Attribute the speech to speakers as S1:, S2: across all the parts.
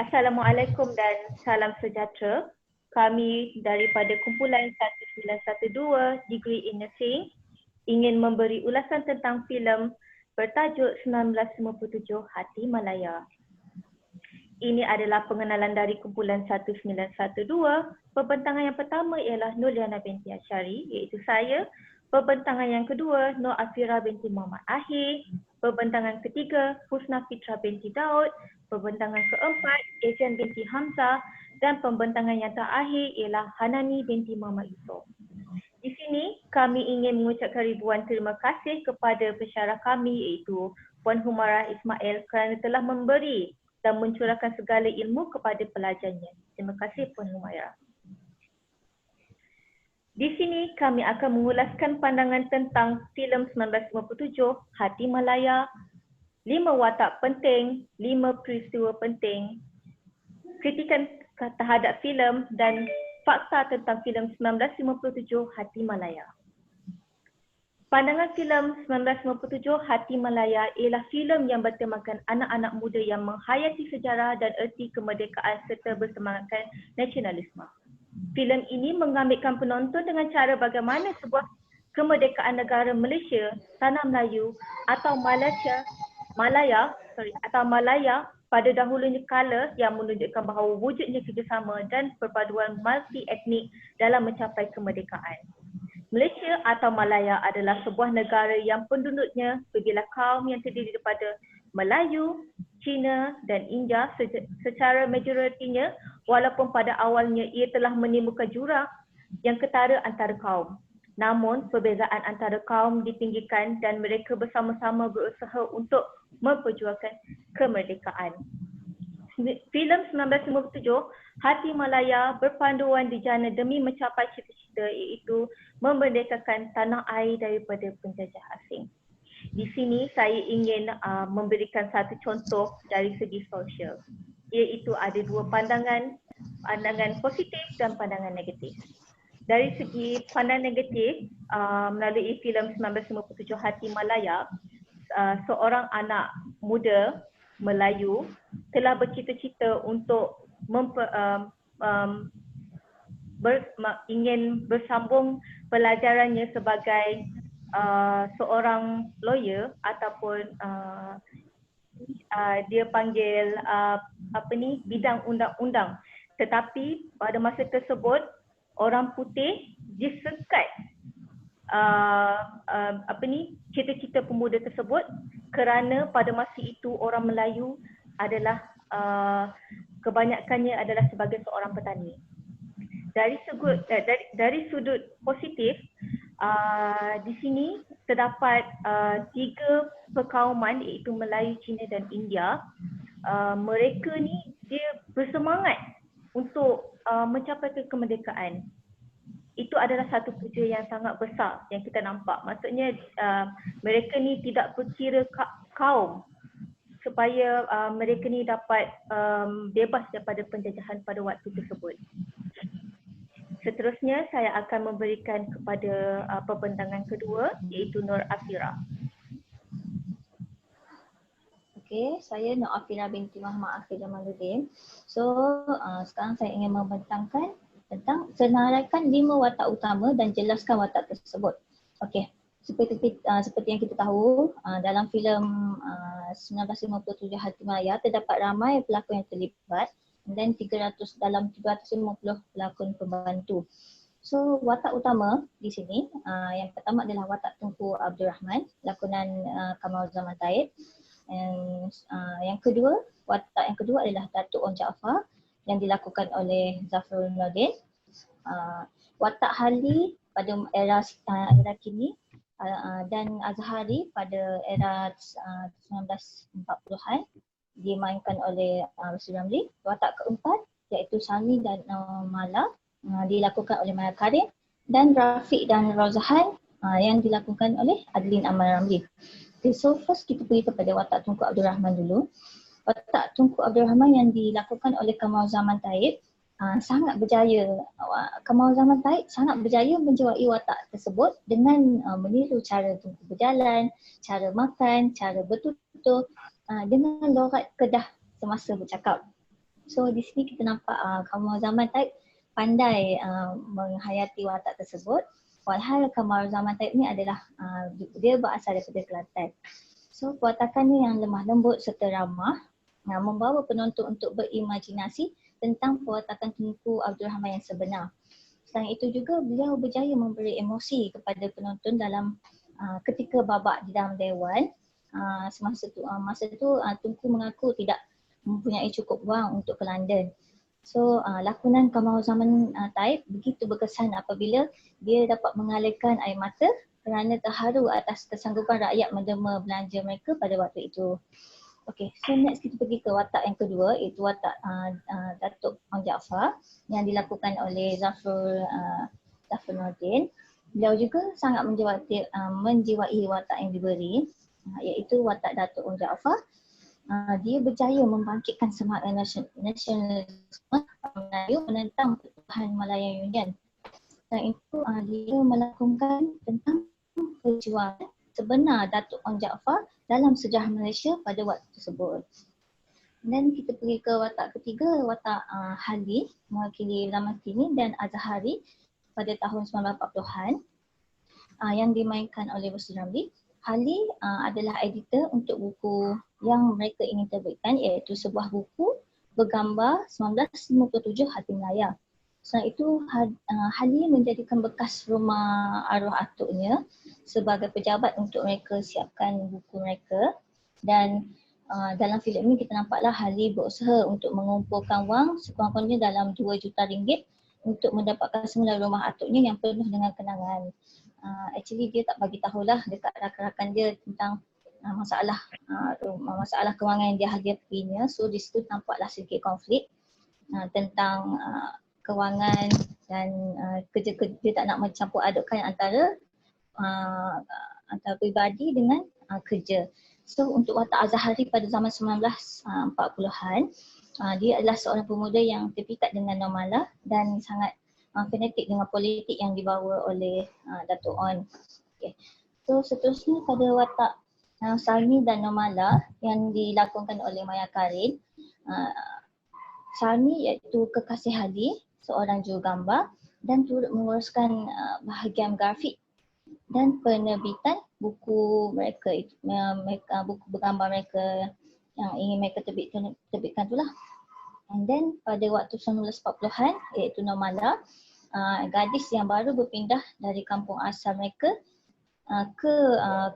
S1: Assalamualaikum dan salam sejahtera. Kami daripada kumpulan 1912 Degree in Nursing ingin memberi ulasan tentang filem bertajuk 1957 Hati Malaya. Ini adalah pengenalan dari kumpulan 1912. Pembentangan yang pertama ialah Nurliana binti Asyari, iaitu saya. Pembentangan yang kedua, Nur Afira binti Muhammad Ahir. Pembentangan ketiga, Husna Fitra binti Daud. Pembentangan keempat, Ezian binti Hamzah. Dan pembentangan yang terakhir ialah Hanani binti Muhammad Yusof. Di sini kami ingin mengucapkan ribuan terima kasih kepada pensyarah kami iaitu Puan Humairah Ismail kerana telah memberi dan mencurahkan segala ilmu kepada pelajarnya. Terima kasih Puan Humairah. Di sini kami akan mengulaskan pandangan tentang filem 1957 Hati Malaya, 5 watak penting, 5 peristiwa penting, kritikan terhadap filem dan fakta tentang filem 1957 Hati Malaya. Pandangan filem 1957 Hati Malaya ialah filem yang bertemakan anak-anak muda yang menghayati sejarah dan erti kemerdekaan serta bersemangatkan nasionalisme. Filem ini mengambilkan penonton dengan cara bagaimana sebuah kemerdekaan negara Malaysia, Tanah Melayu atau Malaya pada dahulunya kala yang menunjukkan bahawa wujudnya kerjasama dan perpaduan multi etnik dalam mencapai kemerdekaan. Malaysia atau Malaya adalah sebuah negara yang penduduknya berbilang kaum yang terdiri daripada Melayu, Cina dan India secara majoritinya, walaupun pada awalnya ia telah menimbulkan jurang yang ketara antara kaum. Namun perbezaan antara kaum ditinggikan dan mereka bersama-sama berusaha untuk memperjuangkan kemerdekaan. Filem 1957 Hati Malaya berpanduan di jana demi mencapai cita-cita iaitu memerdekakan tanah air daripada penjajah asing. Di sini saya ingin memberikan satu contoh dari segi sosial, iaitu ada dua pandangan positif dan pandangan negatif. Dari segi pandangan negatif, melalui filem 1957 Hati Malaya, seorang anak muda Melayu telah bercita-cita untuk ingin bersambung pelajarannya sebagai seorang lawyer ataupun dia panggil bidang undang-undang. Tetapi pada masa tersebut orang putih disekat cita-cita pemuda tersebut kerana pada masa itu orang Melayu adalah kebanyakannya adalah sebagai seorang petani. Dari sudut positif, di sini terdapat 3 perkauman iaitu Melayu, Cina dan India. Mereka ni dia bersemangat untuk mencapai kemerdekaan. Itu adalah satu kerja yang sangat besar yang kita nampak. Maksudnya mereka ni tidak berkira kaum supaya mereka ni dapat bebas daripada penjajahan pada waktu tersebut. Seterusnya saya akan memberikan kepada pembentangan kedua iaitu Nur Afira.
S2: Okey, saya Nur Afira binti Muhammad Ahir Jamaluddin. Sekarang saya ingin membentangkan tentang senaraikan 5 watak utama dan jelaskan watak tersebut. Okey, seperti yang kita tahu, dalam filem 1957 Hati Malaya terdapat ramai pelakon yang terlibat dan dalam 350 pelakon pembantu. So watak utama di sini, yang pertama adalah watak Tunku Abdul Rahman, lakonan Kamal Zaman Taib. Yang kedua, watak yang kedua adalah Datuk On Jaafar yang dilakukan oleh Zafrul Nordin. Watak Hali pada era kini dan Azhari pada era 1940-an dimainkan oleh Rasul Ramli. Watak keempat iaitu Sami dan Mala dilakukan oleh Maya Karim, dan Rafiq dan Rozahan yang dilakukan oleh Adlin Amal Ramli. Okay, so first kita pergi kepada watak Tunku Abdul Rahman dulu. Watak Tunku Abdul Rahman yang dilakukan oleh Kamal Zaman Taib sangat berjaya. Kamal Zaman Taib sangat berjaya menjiwai watak tersebut dengan meniru cara Tunku berjalan, cara makan, cara bertutur dengan lorat Kedah semasa bercakap. So di sini kita nampak Kamarul Zaman Taib pandai menghayati watak tersebut. Walhal Kamarul Zaman Taib ni adalah dia berasal daripada Kelantan. So perwatakannya yang lemah lembut serta ramah membawa penonton untuk berimajinasi tentang perwatakan Tunku Abdul Rahman yang sebenar. Selain itu juga beliau berjaya memberi emosi kepada penonton dalam ketika babak di dalam dewan. Masa tu Tunku mengaku tidak mempunyai cukup wang untuk ke London. So lakonan Kamarul Zaman Taib begitu berkesan apabila dia dapat mengalirkan air mata kerana terharu atas kesanggupan rakyat menderma belanja mereka pada waktu itu. Okay, so next kita pergi ke watak yang kedua, iaitu watak Datuk Ong Jaafar yang dilakukan oleh Zafrul Nordin. Beliau juga sangat menjiwai watak yang diberi, iaitu watak Datuk Ong Jaafar. Dia berjaya membangkitkan semangat nasionalisme Melayu menentang Pertubuhan Malaya Union. Dan itu dia melakukan tentang perjuangan sebenar Datuk Ong Jaafar dalam sejarah Malaysia pada waktu tersebut. Dan kita pergi ke watak ketiga, watak Hali mewakili zaman kini dan Azhari pada tahun 1940-an yang dimainkan oleh Rusdi Ramli. Hali adalah editor untuk buku yang mereka ingin terbitkan, iaitu sebuah buku bergambar 1957 Hati Melaya. Selain itu, Hali menjadikan bekas rumah arwah atuknya sebagai pejabat untuk mereka siapkan buku mereka. Dan dalam filem ini kita nampaklah Hali berusaha untuk mengumpulkan wang sekurang-kurangnya dalam 2 juta ringgit untuk mendapatkan semula rumah atuknya yang penuh dengan kenangan. Actually dia tak bagi tahulah dekat rakan-rakan dia tentang masalah kewangan yang dia hadapinya. So di situ nampaklah sedikit konflik tentang kewangan dan kerja-kerja. Dia tak nak mencampur adukkan antara peribadi dengan kerja. So untuk watak Azhari pada zaman 1940-an, dia adalah seorang pemuda yang terpikat dengan Normalah dan sangat fanatik dengan politik yang dibawa oleh Datuk On. Okay. So seterusnya pada watak Salmi dan Normalah yang dilakonkan oleh Maya Karin. Salmi iaitu kekasih Hali, seorang jurugambar dan turut menguruskan bahagian grafik dan penerbitan buku mereka, buku bergambar mereka yang ingin mereka terbitkan itulah. And then pada waktu 1940-an iaitu Normalah, gadis yang baru berpindah dari kampung asal mereka ke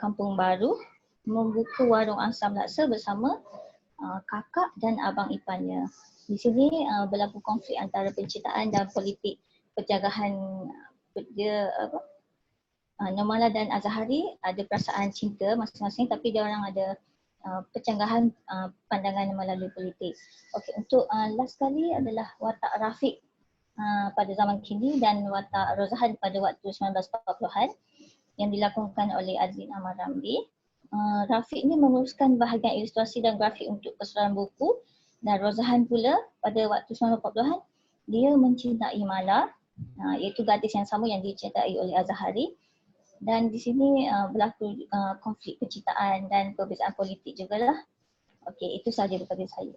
S2: kampung baru, membuka warung asam laksa bersama kakak dan abang iparnya. Di sini berlaku konflik antara penciptaan dan politik penjagaan. Normalah dan Azhari ada perasaan cinta masing-masing, tapi dia orang ada pencanggahan pandangan melalui politik. Okey, untuk last kali adalah watak Rafiq pada zaman kini dan watak Rozahan pada waktu 1940-an yang dilakukan oleh Azrin Ahmad Ramli. Rafiq ni menguruskan bahagian ilustrasi dan grafik untuk keseluruhan buku, dan Rozahan pula pada waktu 1940-an dia mencintai Mala, iaitu gadis yang sama yang dicintai oleh Azhari. Dan di sini berlaku konflik percintaan dan perbezaan politik jugalah. Okey, itu sahaja daripada saya.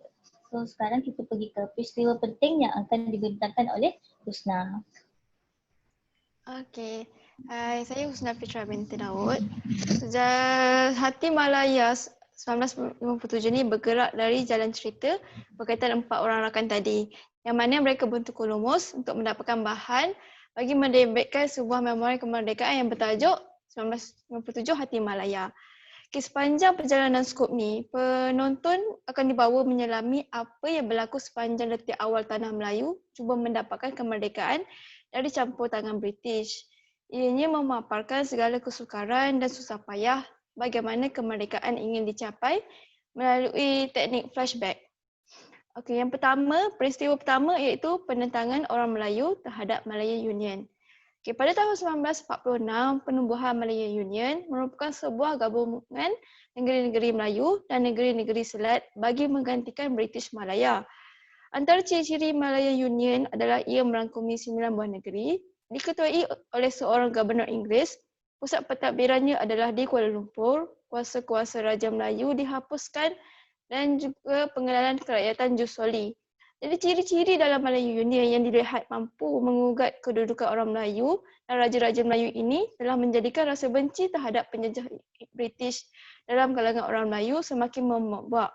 S2: So sekarang kita pergi ke peristiwa penting yang akan dibentangkan oleh Husna.
S3: Okey. Hai, saya Husna Fitra binti Daud. Sejarah Hati Malaya 1957 ni bergerak dari jalan cerita berkaitan 4 orang rakan tadi, yang mana mereka bertukar lumus untuk mendapatkan bahan bagi menerbitkan sebuah memori kemerdekaan yang bertajuk 1957 Hati Malaya. Sepanjang perjalanan skop ni, penonton akan dibawa menyelami apa yang berlaku sepanjang detik awal tanah Melayu cuba mendapatkan kemerdekaan dari campur tangan British. Ianya memaparkan segala kesukaran dan susah payah bagaimana kemerdekaan ingin dicapai melalui teknik flashback. Okey, yang pertama, peristiwa pertama iaitu penentangan orang Melayu terhadap Malaya Union. Okey, pada tahun 1946, penubuhan Malaya Union merupakan sebuah gabungan negeri-negeri Melayu dan negeri-negeri Selat bagi menggantikan British Malaya. Antara ciri-ciri Malaya Union adalah ia merangkumi 9 buah negeri, diketuai oleh seorang Gubernur Inggeris. Pusat pentadbirannya adalah di Kuala Lumpur. Kuasa-kuasa Raja Melayu dihapuskan dan juga pengenalan kerakyatan Jusoli. Jadi ciri-ciri dalam Melayu Union yang dilihat mampu mengugat kedudukan orang Melayu dan raja-raja Melayu ini telah menjadikan rasa benci terhadap penjajah British dalam kalangan orang Melayu semakin merebak.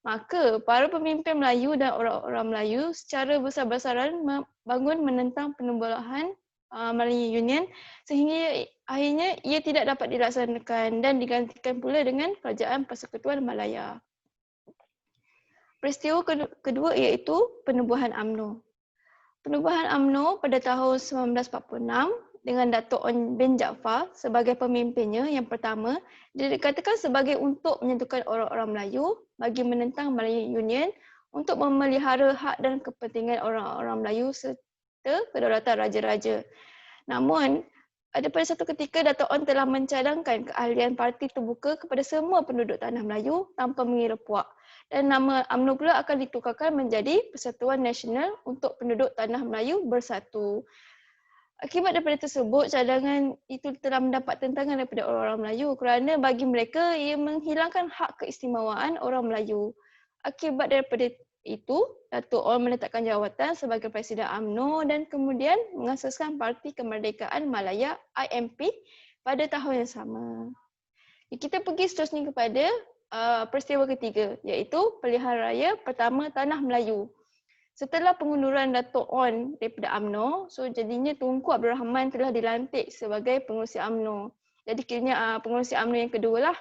S3: Maka para pemimpin Melayu dan orang-orang Melayu secara besar-besaran bangun menentang penubuhan Melayu Union sehingga akhirnya ia tidak dapat dilaksanakan dan digantikan pula dengan Kerajaan Persekutuan Malaya. Peristiwa kedua iaitu penubuhan UMNO. Penubuhan UMNO pada tahun 1946 dengan Dato' On bin Jaafar sebagai pemimpinnya yang pertama dikatakan sebagai untuk menyentuhkan orang-orang Melayu bagi menentang Melayu Union untuk memelihara hak dan kepentingan orang-orang Melayu serta kedaulatan raja-raja. Namun, pada satu ketika Dato' On telah mencadangkan keahlian parti terbuka kepada semua penduduk tanah Melayu tanpa mengira puak. Dan nama UMNO pula akan ditukarkan menjadi Persatuan Nasional untuk Penduduk Tanah Melayu Bersatu. Akibat daripada tersebut, cadangan itu telah mendapat tentangan daripada orang-orang Melayu kerana bagi mereka ia menghilangkan hak keistimewaan orang Melayu. Akibat daripada itu, Dato' On meletakkan jawatan sebagai Presiden UMNO dan kemudian mengasaskan Parti Kemerdekaan Malaya IMP pada tahun yang sama. Kita pergi seterusnya kepada peristiwa ketiga iaitu Pilihan Raya Pertama Tanah Melayu. Setelah pengunduran Dato' On daripada UMNO, jadinya Tunku Abdul Rahman telah dilantik sebagai pengerusi UMNO. Jadi kiranya pengerusi UMNO yang kedua lah.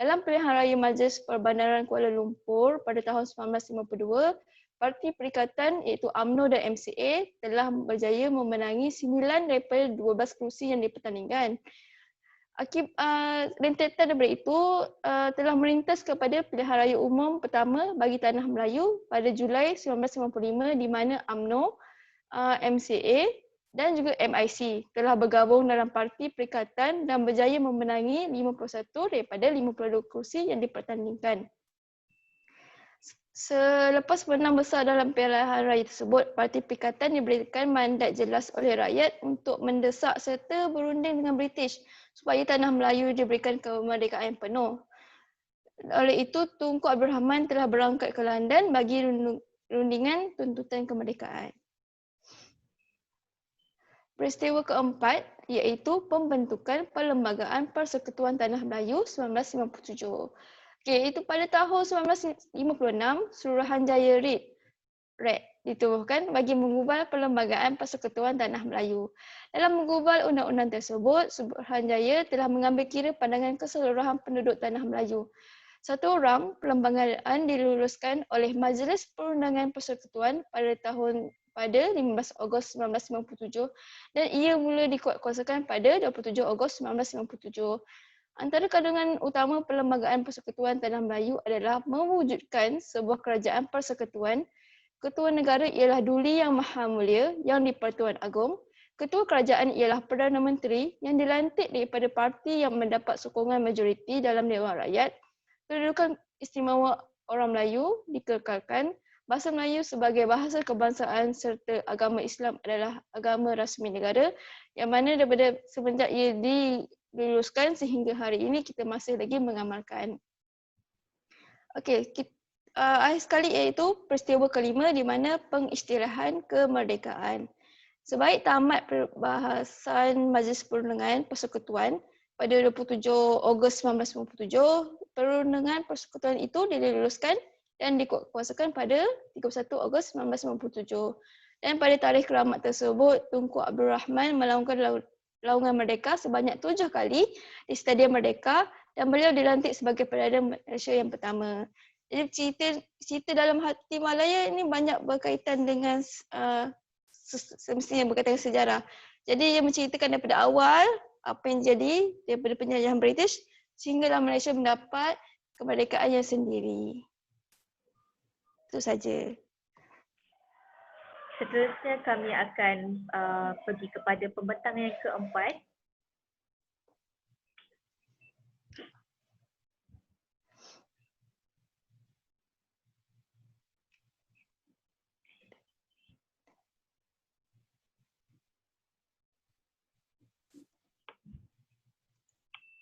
S3: Dalam pilihan raya Majlis Perbandaran Kuala Lumpur pada tahun 1952, Parti Perikatan iaitu UMNO dan MCA telah berjaya memenangi 9 daripada 12 kerusi yang dipertandingkan. Rentetan daripada itu telah melintas kepada pilihan raya umum pertama bagi Tanah Melayu pada Julai 1955 di mana UMNO, MCA dan juga MIC telah bergabung dalam Parti Perikatan dan berjaya memenangi 51 daripada 52 kerusi yang dipertandingkan. Selepas menang besar dalam pilihan raya tersebut, Parti Perikatan diberikan mandat jelas oleh rakyat untuk mendesak serta berunding dengan British supaya Tanah Melayu diberikan kemerdekaan yang penuh. Oleh itu, Tunku Abdul Rahman telah berangkat ke London bagi rundingan tuntutan kemerdekaan. Peristiwa keempat iaitu pembentukan Perlembagaan Persekutuan Tanah Melayu 1957. Itu pada tahun 1956, Suruhanjaya RED ditubuhkan bagi mengubal Perlembagaan Persekutuan Tanah Melayu. Dalam mengubal undang-undang tersebut, Suruhanjaya telah mengambil kira pandangan keseluruhan penduduk Tanah Melayu. Satu orang perlembagaan diluluskan oleh Majlis Perundangan Persekutuan pada 15 Ogos 1957 dan ia mula dikuatkuasakan pada 27 Ogos 1957. Antara kandungan utama Perlembagaan Persekutuan Tanah Melayu adalah mewujudkan sebuah kerajaan persekutuan. Ketua negara ialah Duli Yang Maha Mulia yang di-Pertuan Agong. Ketua kerajaan ialah Perdana Menteri yang dilantik daripada parti yang mendapat sokongan majoriti dalam Dewan Rakyat. Kedudukan istimewa orang Melayu dikekalkan. Bahasa Melayu sebagai bahasa kebangsaan serta agama Islam adalah agama rasmi negara yang mana daripada semenjak ia diluluskan sehingga hari ini kita masih lagi mengamalkan. Akhir sekali iaitu peristiwa kelima di mana pengisytiharan kemerdekaan. Sebaik tamat perbahasan Majlis Perundangan Persekutuan pada 27 Ogos 1957, perundangan persekutuan itu diluluskan dan dikuatkuasakan pada 31 Ogos 1997. Dan pada tarikh keramat tersebut, Tunku Abdul Rahman melakukan laungan merdeka sebanyak 7 kali di Stadium Merdeka dan beliau dilantik sebagai Perdana Malaysia yang pertama. Jadi cerita dalam Hati Malaya ini banyak berkaitan dengan semestinya berkaitan dengan sejarah. Jadi ia menceritakan daripada awal apa yang jadi daripada penjajahan British sehinggalah Malaysia mendapat kemerdekaannya sendiri. Itu saja.
S1: Seterusnya kami akan pergi kepada pembentangan yang keempat.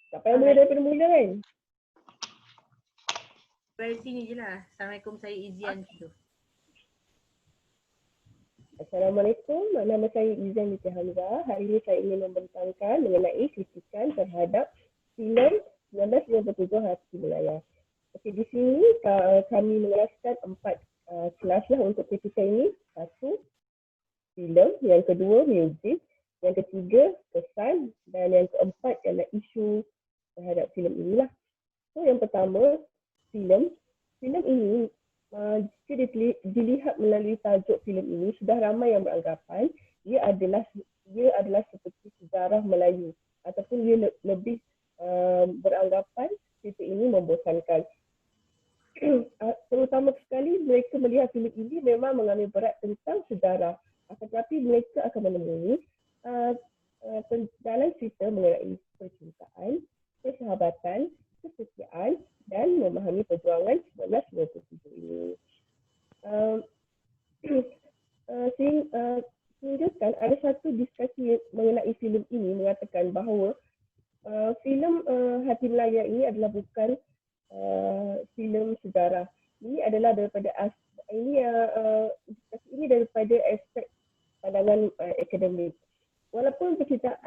S4: Tak payah mula daripada mula kan? Dari sini je lah. Assalamualaikum, saya Izian tu.
S5: Assalamualaikum, nama saya Izan Binti Hamzah. Hari ini saya ingin membentangkan mengenai kritikan terhadap filem 1997 Hati Melaya. Okey, di sini kami mengelaskan 4 kelas lah untuk kritikan ini. 1, filem. Yang kedua, muzik. Yang ketiga, kesan. Dan yang keempat ialah isu terhadap filem inilah. So, yang pertama, filem. Filem ini, jika dilihat melalui tajuk filem ini, sudah ramai yang beranggapan ia adalah seperti sejarah Melayu ataupun ia lebih beranggapan cerita ini membosankan. Terutama sekali mereka melihat filem ini memang mengambil berat tentang sejarah, tetapi mereka akan menemui dalam cerita mengenai percintaan, persahabatan, kesetiaan dan memahami perjuangan 1997 ini. Sehingga kan ada satu diskusi mengenai filem ini mengatakan bahawa filem Hati Melaya ini adalah bukan filem sejarah. Ini adalah daripada daripada aspek pandangan akademik. Walaupun kisah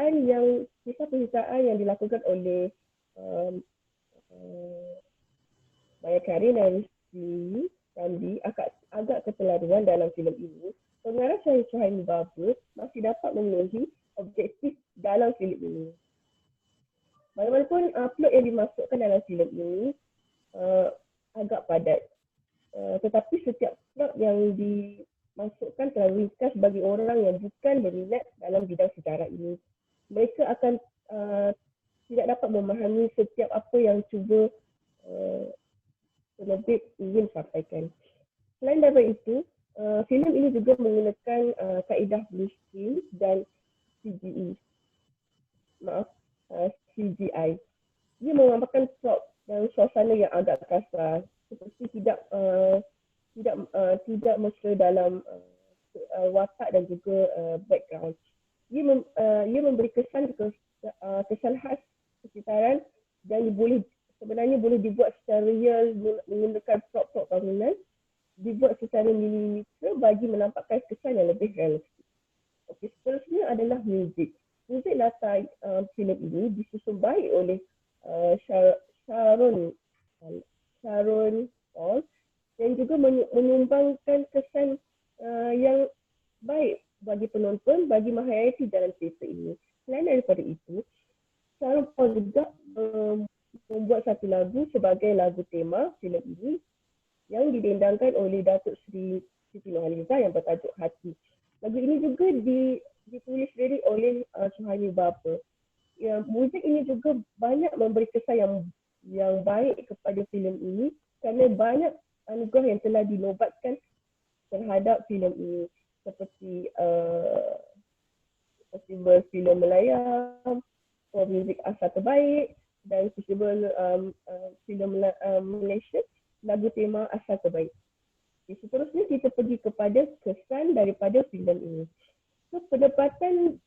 S5: percintaan yang dilakukan oleh Maya Karin dan Rizky Ramli agak keterlaluan dalam filem ini, pengarah Suhaimi Baba masih dapat memenuhi objektif dalam filem ini. Bagaimanapun plot yang dimasukkan dalam filem ini agak padat. Tetapi setiap plot yang dimasukkan terlalu ringkas bagi orang yang bukan berminat dalam bidang sejarah ini. Mereka akan tidak dapat memahami setiap apa yang cuba penerbit ingin sampaikan. Selain daripada itu, filem ini juga menggunakan kaedah blue screen dan CGI. Ia menggambarkan prop dan suasana yang agak kasar, seperti tidak mesra dalam watak dan juga background. Ia memberi kesan khas persekitaran dan sebenarnya boleh dibuat secara real menggunakan prop-prop bangunan, dibuat secara milimeter bagi menampakkan kesan yang lebih realistik. Okey, seterusnya adalah muzik. Muzik latar filem ini disusun baik oleh Sharon Paul dan juga menyumbangkan kesan yang baik bagi penonton bagi menghayati jalan cerita ini. Selain daripada itu, Sharon Paul juga membuat satu lagu sebagai lagu tema filem ini yang didendangkan oleh Datuk Seri Siti Nurhaliza yang bertajuk Hati. Lagu ini juga ditulis lirik oleh Suhaimi Baba. Muzik ini juga banyak memberi kesan yang baik kepada filem ini kerana banyak anugerah yang telah dinobatkan terhadap filem ini, seperti Festival Filem Melaya, Muzik Asal Terbaik dan Festival Filem Malaysia, lagu tema Asal Terbaik. Seterusnya kita pergi kepada kesan daripada filem ini. So, perdebatan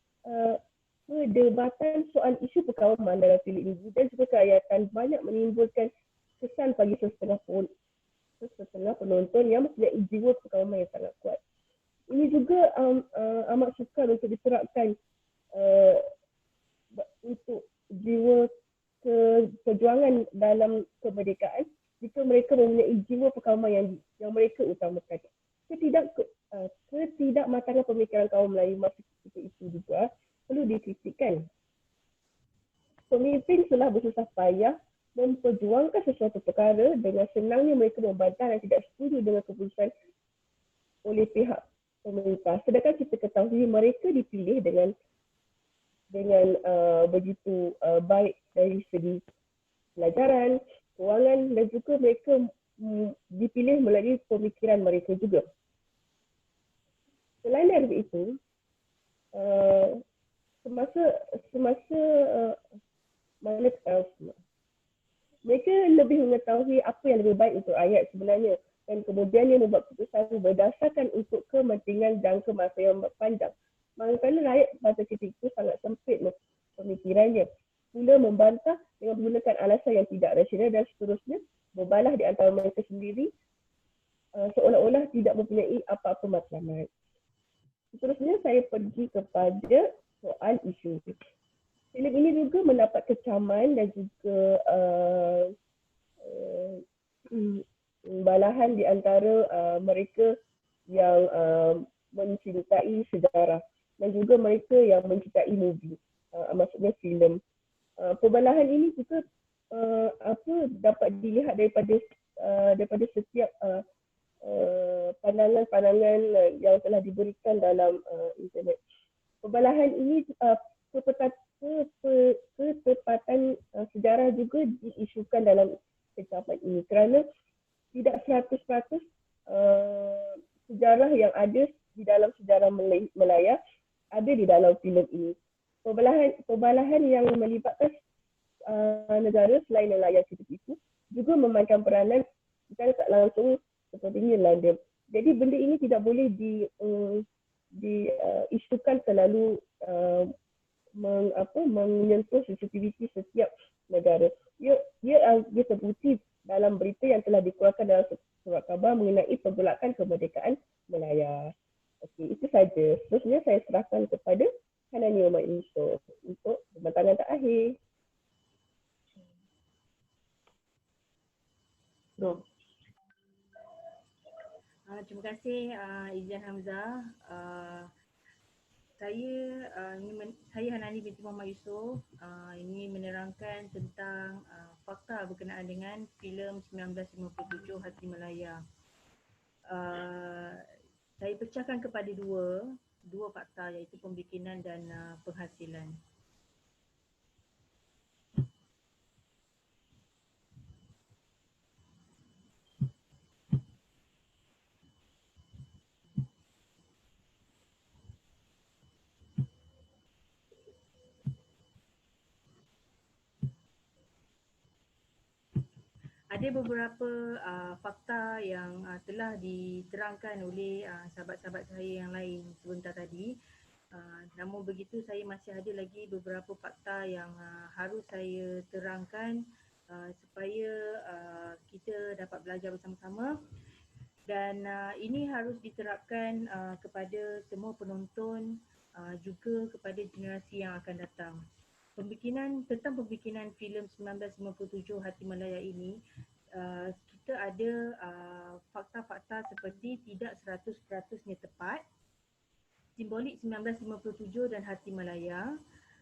S5: soal isu perkawaman dalam filem ini dan juga keayatan banyak menimbulkan kesan bagi setengah penonton yang mempunyai jiwa perkawaman yang sangat kuat. Ini juga amat sukar untuk diterapkan untuk jiwa perjuangan dalam kemerdekaan jika mereka mempunyai jiwa perkawaman yang mereka utamakan. Ketidakmatangan pemikiran kaum Melayu masa ketika itu juga perlu dikritikkan. Pemimpin telah bersusah payah memperjuangkan sesuatu perkara, dengan senangnya mereka membantah dan tidak setuju dengan keputusan oleh pihak pemerintah. Sedangkan kita ketahui mereka dipilih dengan begitu baik dari segi pelajaran, kewangan dan juga mereka dipilih melalui pemikiran mereka juga. Selain daripada itu, mereka lebih mengetahui apa yang lebih baik untuk rakyat sebenarnya, dan kemudian dia membuat keputusan berdasarkan untuk kepentingan jangka masa yang panjang. Manakala rakyat pada ketika itu sangat sempit pemikirannya, mula membantah dengan menggunakan alasan yang tidak rasional dan seterusnya, berbalah di antara mereka sendiri seolah-olah tidak mempunyai apa-apa matlamat. Seterusnya saya pergi kepada soal isu. Filem ini juga mendapat kecaman dan juga balahan di antara mereka yang mencintai sejarah dan juga mereka yang mencintai movie, maksudnya filem. Pembalahan ini juga dapat dilihat daripada setiap pandangan-pandangan yang telah diberikan dalam internet. Pembalahan ini ketepatan sejarah juga diisukan dalam kecapan ini kerana tidak 100% sejarah yang ada di dalam sejarah Melaya ada di dalam filem ini. Pembalahan yang melibatkan negara selain Melaya seperti itu juga memainkan peranan secara tak langsung sepertinya London. Jadi benda ini tidak boleh diisukan terlalu menyentuh sensitiviti setiap negara. Ia terbukti dalam berita yang telah dikeluarkan dalam surat khabar mengenai pergolakan kemerdekaan Melaya. Okey, itu saja. Seterusnya saya serahkan kepada Hanani Omar Yusof untuk pembentangan terakhir.
S4: Terima kasih Izian Hamzah. Saya Hanani binti Muhammad Yusof ini menerangkan tentang fakta berkenaan dengan filem 1957 Hati Melaya. Saya pecahkan kepada dua fakta iaitu pembikinan dan penghasilan. Ada beberapa fakta yang telah diterangkan oleh sahabat-sahabat saya yang lain sebentar tadi. Namun begitu saya masih ada lagi beberapa fakta yang harus saya terangkan supaya kita dapat belajar bersama-sama. Dan ini harus diterapkan kepada semua penonton juga kepada generasi yang akan datang. Tentang pembikinan filem 1957 Hati Melaya ini, kita ada fakta-fakta seperti tidak 100%-nya tepat, simbolik 1957 dan Hati Melaya,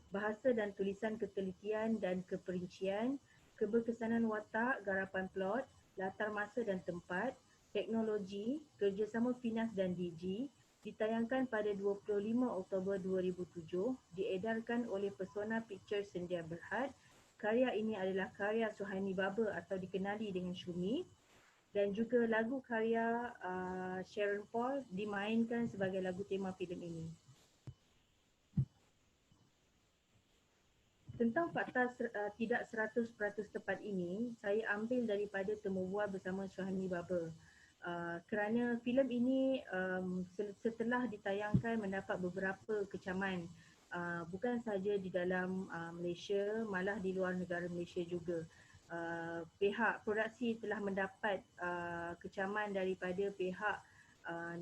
S4: bahasa dan tulisan ketelitian dan keperincian, keberkesanan watak, garapan plot, latar masa dan tempat, teknologi, kerjasama Finas dan DG, ditayangkan pada 25 Oktober 2007, diedarkan oleh Pesona Pictures Sendia Berhad. Karya ini adalah karya Suhaimi Baba atau dikenali dengan Syumi, dan juga lagu karya Sharon Paul dimainkan sebagai lagu tema filem ini. Tentang fakta tidak 100% tepat ini, saya ambil daripada temu bual bersama Suhaimi Baba. Kerana filem ini setelah ditayangkan mendapat beberapa kecaman, bukan saja di dalam Malaysia, malah di luar negara Malaysia juga. Pihak produksi telah mendapat kecaman daripada pihak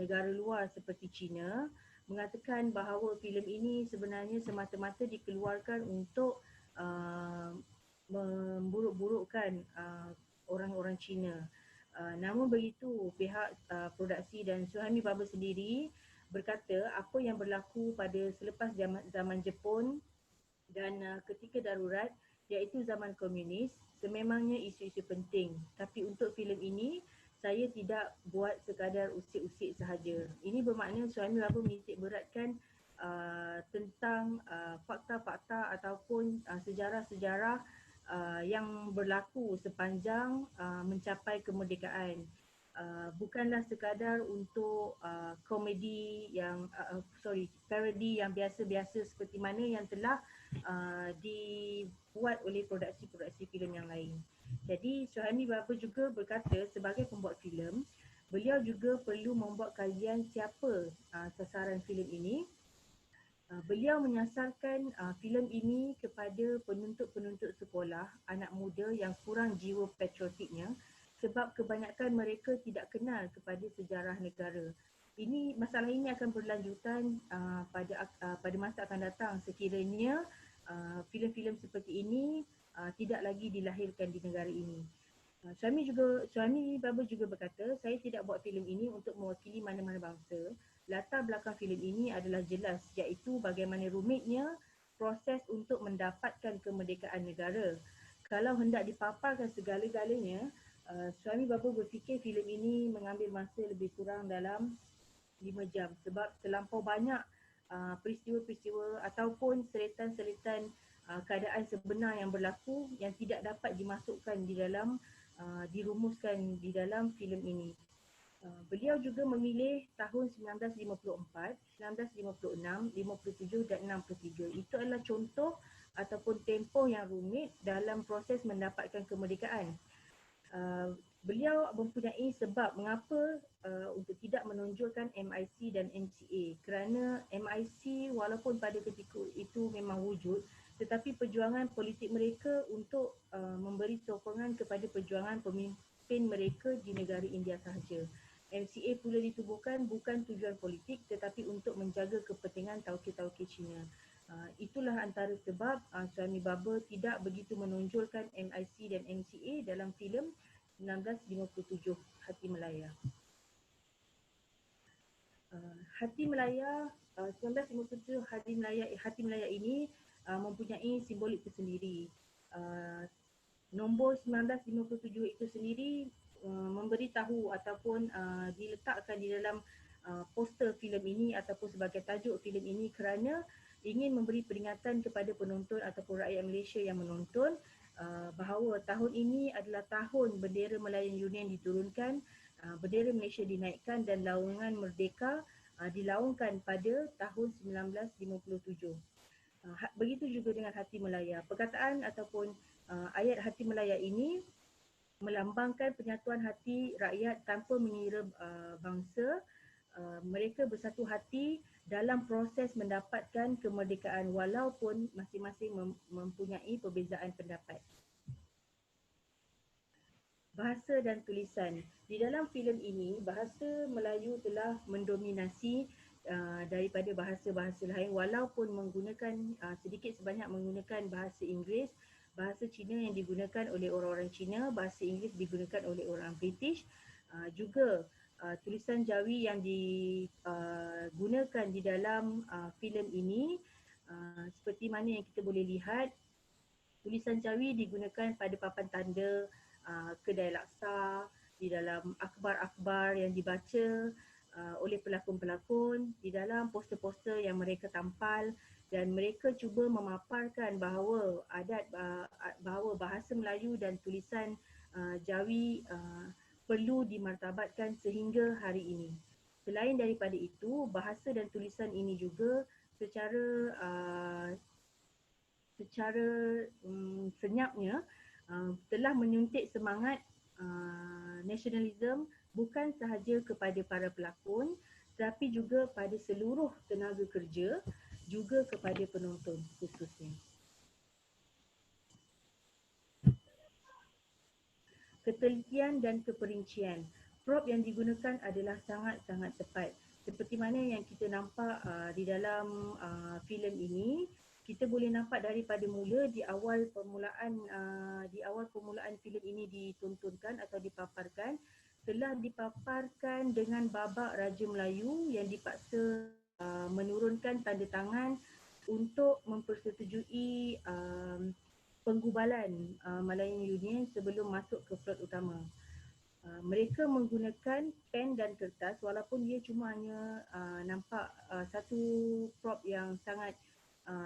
S4: negara luar seperti China, mengatakan bahawa filem ini sebenarnya semata-mata dikeluarkan untuk memburuk-burukkan orang-orang Cina. Namun begitu, pihak produksi dan Suhaimi Baba sendiri berkata apa yang berlaku pada selepas zaman Jepun dan ketika darurat iaitu zaman komunis, sememangnya isu-isu penting. Tapi untuk filem ini, saya tidak buat sekadar usik-usik sahaja. Ini bermakna Suhaimi Baba menitik beratkan tentang fakta-fakta ataupun sejarah-sejarah yang berlaku sepanjang mencapai kemerdekaan. Bukanlah sekadar untuk parodi yang biasa-biasa seperti mana yang telah dibuat oleh produksi-produksi filem yang lain. Jadi Suhaimi Baba juga berkata sebagai pembuat filem, beliau juga perlu membuat kajian siapa sasaran filem ini. Beliau menyasarkan filem ini kepada penuntut-penuntut sekolah, anak muda yang kurang jiwa patriotiknya sebab kebanyakan mereka tidak kenal kepada sejarah negara. Masalah ini akan berlanjutan pada masa akan datang sekiranya filem-filem seperti ini tidak lagi dilahirkan di negara ini. Suami Baba juga berkata, saya tidak buat filem ini untuk mewakili mana-mana bangsa. Latar belakang filem ini adalah jelas, iaitu bagaimana rumitnya proses untuk mendapatkan kemerdekaan negara. Kalau hendak dipaparkan segala-galanya, suami Baba berfikir filem ini mengambil masa lebih kurang dalam 5 jam sebab terlampau banyak peristiwa-peristiwa ataupun selitan-selitan keadaan sebenar yang berlaku yang tidak dapat dimasukkan di dalam dirumuskan di dalam filem ini. Beliau juga memilih tahun 1954, 1956, 57 dan 63. Itu adalah contoh ataupun tempoh yang rumit dalam proses mendapatkan kemerdekaan. Beliau mempunyai sebab mengapa untuk tidak menonjolkan MIC dan MCA, kerana MIC walaupun pada ketika itu memang wujud, tetapi perjuangan politik mereka untuk memberi sokongan kepada perjuangan pemimpin mereka di negara India sahaja. MCA pula ditubuhkan bukan tujuan politik tetapi untuk menjaga kepentingan tauke-tauke Cina. Itulah antara sebab suami Baba tidak begitu menonjolkan MIC dan MCA dalam filem 1957 Hati Melaya. Hati Melaya 1957 Hati Melaya ini mempunyai simbolik tersendiri. Nombor 1957 itu sendiri memberitahu ataupun diletakkan di dalam poster filem ini ataupun sebagai tajuk filem ini kerana ingin memberi peringatan kepada penonton ataupun rakyat Malaysia yang menonton bahawa tahun ini adalah tahun bendera Malayan Union diturunkan, bendera Malaysia dinaikkan dan laungan merdeka dilaungkan pada tahun 1957. Begitu juga dengan Hati Melaya. Perkataan ataupun ayat Hati Melaya ini melambangkan penyatuan hati rakyat tanpa mengira bangsa. Mereka bersatu hati dalam proses mendapatkan kemerdekaan walaupun masing-masing mempunyai perbezaan pendapat. Bahasa dan tulisan. Di dalam filem ini, bahasa Melayu telah mendominasi daripada bahasa-bahasa lain walaupun menggunakan sedikit sebanyak menggunakan bahasa Inggeris, bahasa Cina yang digunakan oleh orang-orang Cina, bahasa Inggeris digunakan oleh orang British, juga tulisan Jawi yang digunakan di dalam filem ini seperti mana yang kita boleh lihat, tulisan Jawi digunakan pada papan tanda kedai laksa, di dalam akhbar-akhbar yang dibaca oleh pelakon-pelakon, di dalam poster-poster yang mereka tampal, dan mereka cuba memaparkan bahawa bahawa bahasa Melayu dan tulisan Jawi perlu dimartabatkan sehingga hari ini. Selain daripada itu, bahasa dan tulisan ini juga secara senyapnya telah menyuntik semangat nasionalisme bukan sahaja kepada para pelakon tetapi juga pada seluruh tenaga kerja, juga kepada penonton khususnya. Ketelitian dan keperincian. Prop yang digunakan adalah sangat-sangat tepat. Seperti mana yang kita nampak di dalam filem ini, kita boleh nampak daripada mula di awal permulaan filem ini ditontonkan atau dipaparkan, telah dipaparkan dengan babak Raja Melayu yang dipaksa menurunkan tanda tangan untuk mempersetujui penggubalan Malayan Union sebelum masuk ke front utama. Mereka menggunakan pen dan kertas walaupun dia cuma hanya nampak satu prop yang sangat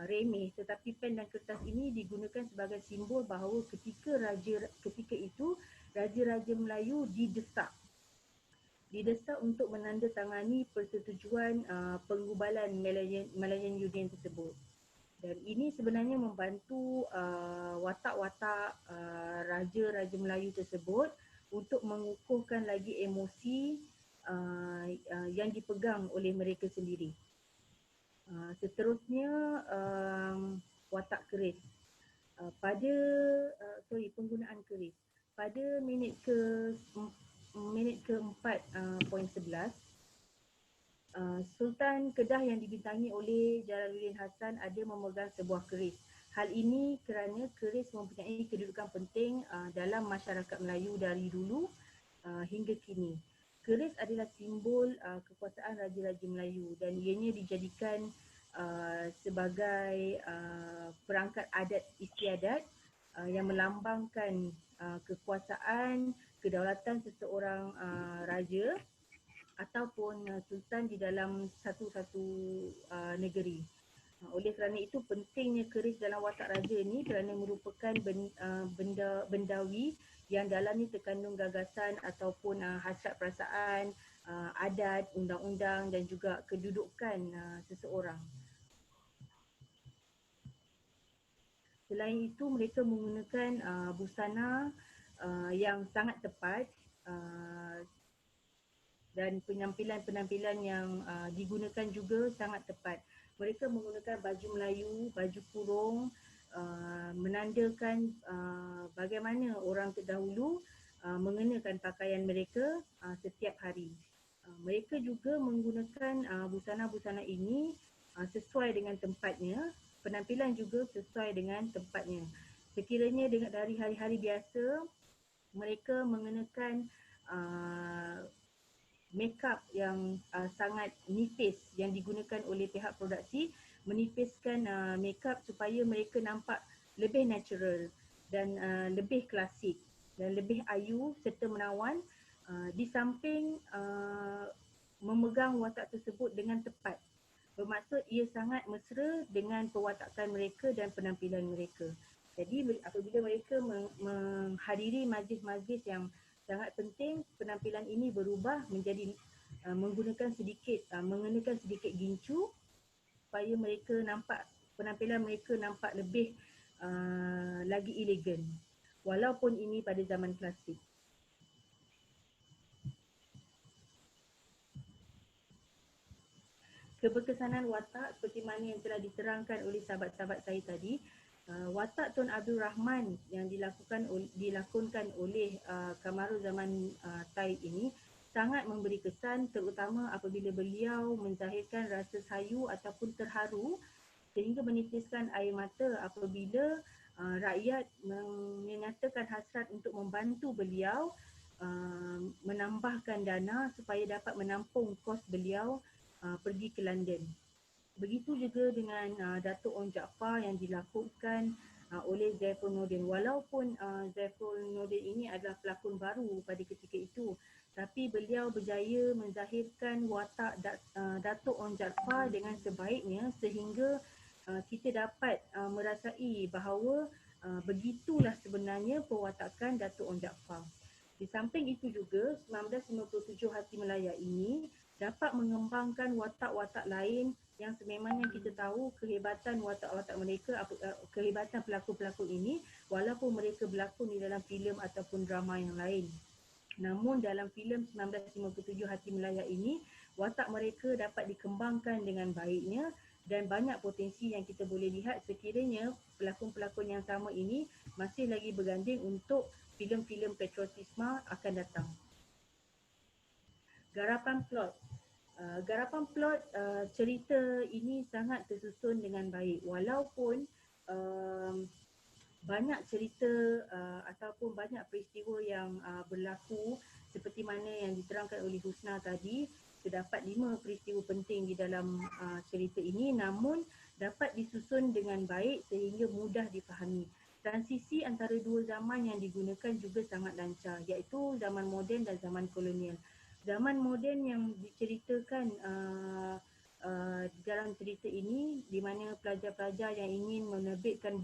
S4: remeh, tetapi pen dan kertas ini digunakan sebagai simbol bahawa ketika itu Raja-Raja Melayu didesak untuk menandatangani persetujuan penggubalan Malayan Union tersebut. Dan ini sebenarnya membantu watak-watak Raja-Raja Melayu tersebut untuk mengukuhkan lagi emosi yang dipegang oleh mereka sendiri. Seterusnya watak keris. Penggunaan keris. pada minit ke-4.11, Sultan Kedah yang dibintangi oleh Jalaluddin Hasan ada memegang sebuah keris. Hal ini kerana keris mempunyai kedudukan penting dalam masyarakat Melayu dari dulu hingga kini. Keris adalah simbol kekuasaan Raja-Raja Melayu dan ianya dijadikan sebagai perangkat adat istiadat yang melambangkan kekuasaan, kedaulatan seseorang raja ataupun sultan di dalam satu-satu negeri. Oleh kerana itu pentingnya keris dalam watak raja ni kerana merupakan bendawi yang dalamnya terkandung gagasan ataupun hasrat perasaan, adat, undang-undang dan juga kedudukan seseorang. Selain itu mereka menggunakan busana yang sangat tepat dan penampilan-penampilan yang digunakan juga sangat tepat. Mereka menggunakan baju Melayu, baju kurung, menandakan bagaimana orang terdahulu mengenakan pakaian mereka setiap hari. Mereka juga menggunakan busana-busana ini sesuai dengan tempatnya, penampilan juga sesuai dengan tempatnya. Sekiranya dari hari-hari biasa, mereka mengenakan make-up yang sangat nipis yang digunakan oleh pihak produksi, menipiskan make-up supaya mereka nampak lebih natural dan lebih klasik dan lebih ayu serta menawan, di samping memegang watak tersebut dengan tepat. Bermaksud ia sangat mesra dengan perwatakan mereka dan penampilan mereka. Jadi apabila mereka menghadiri majlis-majlis yang sangat penting, penampilan ini berubah menjadi mengenakan sedikit gincu supaya mereka nampak, penampilan mereka nampak lebih lagi elegan walaupun ini pada zaman klasik. Keberkesanan watak seperti mana yang telah diterangkan oleh sahabat-sahabat saya tadi, watak Tun Abdul Rahman yang dilakonkan oleh Kamaruzaman Taib ini sangat memberi kesan, terutama apabila beliau menzahirkan rasa sayu ataupun terharu sehingga menitiskan air mata apabila rakyat menyatakan hasrat untuk membantu beliau menambahkan dana supaya dapat menampung kos beliau pergi ke London. Begitu juga dengan Datuk Onn Jaafar yang dilakukan oleh Zaiful Nordin. Walaupun Zaiful Nordin ini adalah pelakon baru pada ketika itu, tapi beliau berjaya menzahirkan watak Datuk Onn Jaafar dengan sebaiknya sehingga kita dapat merasai bahawa begitulah sebenarnya perwatakan Datuk Onn Jaafar. Di samping itu juga 1957 Hati Melaya ini dapat mengembangkan watak-watak lain yang sememangnya kita tahu kehebatan watak-watak mereka, kehebatan pelakon-pelakon ini walaupun mereka berlakon di dalam filem ataupun drama yang lain. Namun dalam filem 1957 Hati Melaya ini, watak mereka dapat dikembangkan dengan baiknya dan banyak potensi yang kita boleh lihat sekiranya pelakon-pelakon yang sama ini masih lagi berganding untuk filem-filem patriotisme akan datang. Garapan plot. Cerita ini sangat tersusun dengan baik walaupun banyak cerita ataupun banyak peristiwa yang berlaku seperti mana yang diterangkan oleh Husna tadi. Terdapat 5 peristiwa penting di dalam cerita ini, namun dapat disusun dengan baik sehingga mudah difahami. Transisi antara dua zaman yang digunakan juga sangat lancar, iaitu zaman moden dan zaman kolonial. Zaman moden yang diceritakan dalam cerita ini di mana pelajar-pelajar yang ingin menerbitkan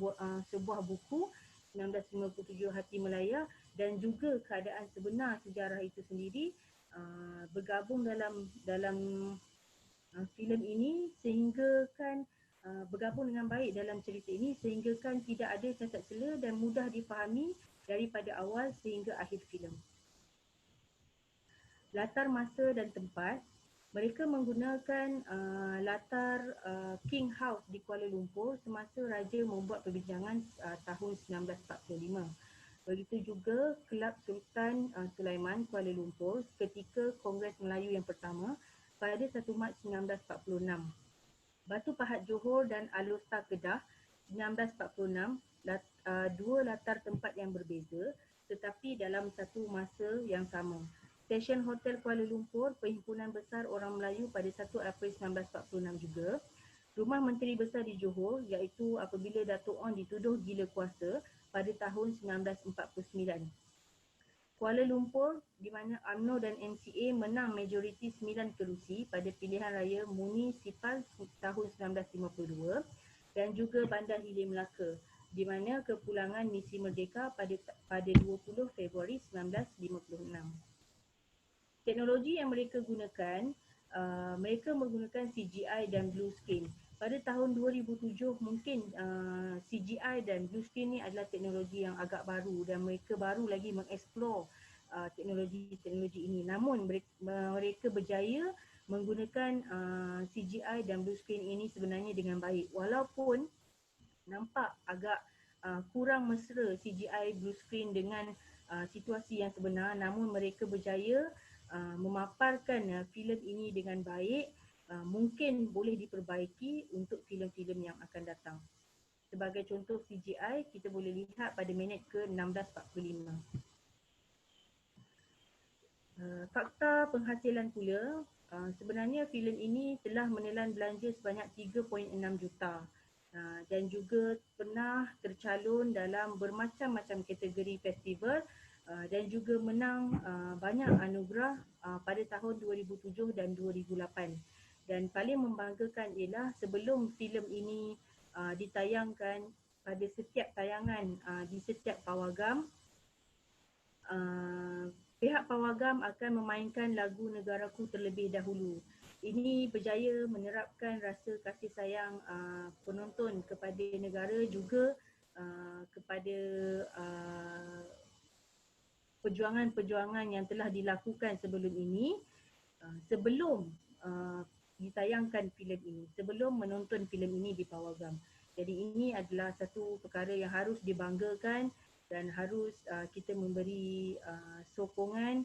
S4: sebuah buku 1957 Hati Melaya dan juga keadaan sebenar sejarah itu sendiri bergabung dalam filem ini sehingga kan bergabung dengan baik dalam cerita ini sehingga kan tidak ada cacat cela dan mudah difahami daripada awal sehingga akhir filem. Latar masa dan tempat, mereka menggunakan latar King House di Kuala Lumpur semasa Raja membuat perbincangan tahun 1945. Begitu juga Kelab Sultan Sulaiman Kuala Lumpur ketika Kongres Melayu yang pertama pada 1 Mac 1946. Batu Pahat Johor dan Alor Star Kedah 1946, dua latar tempat yang berbeza tetapi dalam satu masa yang sama. Stesen Hotel Kuala Lumpur, Perhimpunan Besar Orang Melayu pada 1 April 1946 juga. Rumah Menteri Besar di Johor iaitu apabila Dato' On dituduh gila kuasa pada tahun 1949. Kuala Lumpur di mana UMNO dan MCA menang majoriti 9 kerusi pada pilihan raya munisipal tahun 1952 dan juga Bandar Hilir Melaka di mana kepulangan misi merdeka pada 20 Februari 1956. Teknologi yang mereka gunakan, mereka menggunakan CGI dan blue screen. Pada tahun 2007 mungkin CGI dan blue screen ni adalah teknologi yang agak baru dan mereka baru lagi mengeksplor teknologi ini. Namun mereka berjaya menggunakan CGI dan blue screen ini sebenarnya dengan baik. Walaupun nampak agak kurang mesra CGI blue screen dengan situasi yang sebenar, namun mereka berjaya memaparkan filem ini dengan baik. Mungkin boleh diperbaiki untuk filem-filem yang akan datang. Sebagai contoh CGI, kita boleh lihat pada minit ke-16.45. Fakta penghasilan pula, sebenarnya filem ini telah menelan belanja sebanyak 3.6 juta dan juga pernah tercalon dalam bermacam-macam kategori festival dan juga menang banyak anugerah pada tahun 2007 dan 2008. Dan paling membanggakan ialah sebelum filem ini ditayangkan pada setiap tayangan di setiap pawagam, pihak pawagam akan memainkan lagu Negaraku terlebih dahulu. Ini berjaya menerapkan rasa kasih sayang penonton kepada negara juga kepada perjuangan-perjuangan yang telah dilakukan sebelum ini, sebelum ditayangkan filem ini, sebelum menonton filem ini di pawagam. Jadi ini adalah satu perkara yang harus dibanggakan dan harus kita memberi sokongan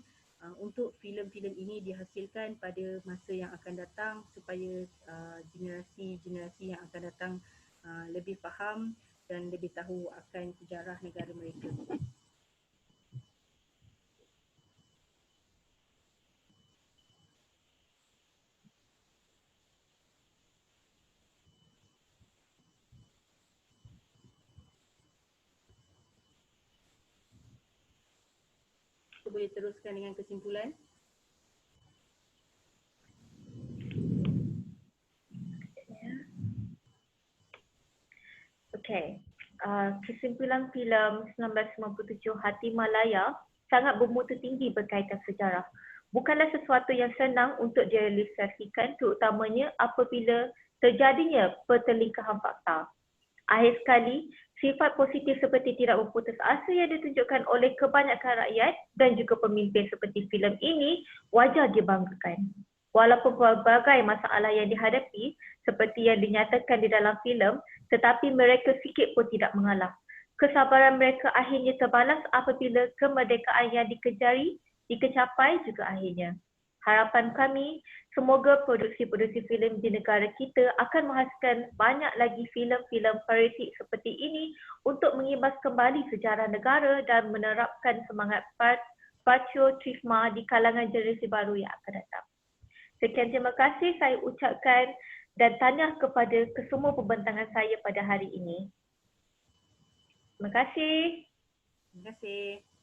S4: untuk filem-filem ini dihasilkan pada masa yang akan datang supaya generasi-generasi yang akan datang lebih faham dan lebih tahu akan sejarah negara mereka. Kita boleh teruskan dengan kesimpulan.
S1: Okey. Kesimpulan filem 1997 Hati Malaya sangat bermutu tinggi berkaitan sejarah. Bukanlah sesuatu yang senang untuk direalisasikan, terutamanya apabila terjadinya pertelingkahan fakta. Akhir sekali, sifat positif seperti tidak berputus asa yang ditunjukkan oleh kebanyakan rakyat dan juga pemimpin seperti filem ini wajar dibanggakan. Walaupun berbagai masalah yang dihadapi seperti yang dinyatakan di dalam filem, tetapi mereka sikit pun tidak mengalah. Kesabaran mereka akhirnya terbalas apabila kemerdekaan yang dikecapai juga akhirnya. Harapan kami, semoga produksi-produksi filem di negara kita akan menghasilkan banyak lagi filem-filem parodic seperti ini untuk mengimbas kembali sejarah negara dan menerapkan semangat patriotisme di kalangan generasi baru yang akan datang. Sekian terima kasih saya ucapkan dan tahniah kepada kesemua pembentangan saya pada hari ini. Terima kasih.
S4: Terima kasih.